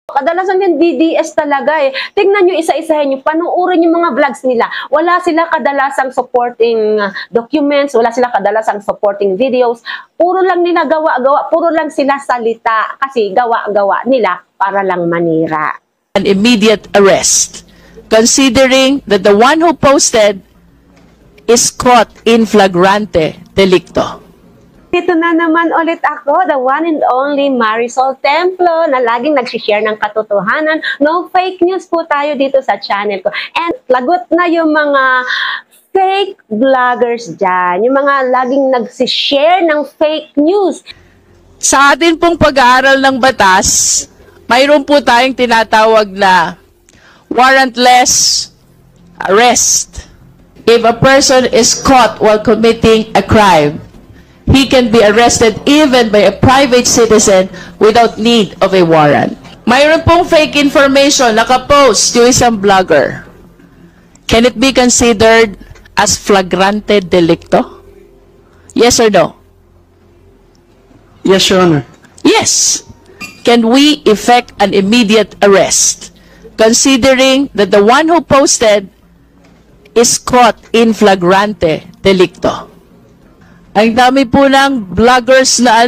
Kadalasan yung DDS talaga eh. Tingnan nyo, isa-isahin nyo, panuorin yung mga vlogs nila. Wala sila kadalasang supporting documents, wala sila kadalasang supporting videos. Puro lang nila gawa-gawa, puro lang sila salita kasi gawa-gawa nila para lang manira. An immediate arrest, considering that the one who posted is caught in flagrante delicto. Dito na naman ulit ako, the one and only Marisol Templo, na laging nagsishare ng katotohanan. No fake news po tayo dito sa channel ko. And lagot na yung mga fake vloggers dyan, yung mga laging nagsishare ng fake news. Sa atin pong pag-aaral ng batas, mayroon po tayong tinatawag na warrantless arrest. If a person is caught while committing a crime, he can be arrested even by a private citizen without need of a warrant. Mayroon pong fake information nakapost yung isang vlogger. Can it be considered as flagrante delicto? Yes or no? Yes, Your Honor. Yes. Can we effect an immediate arrest, considering that the one who posted is caught in flagrante delicto? Ang dami po ng vloggers na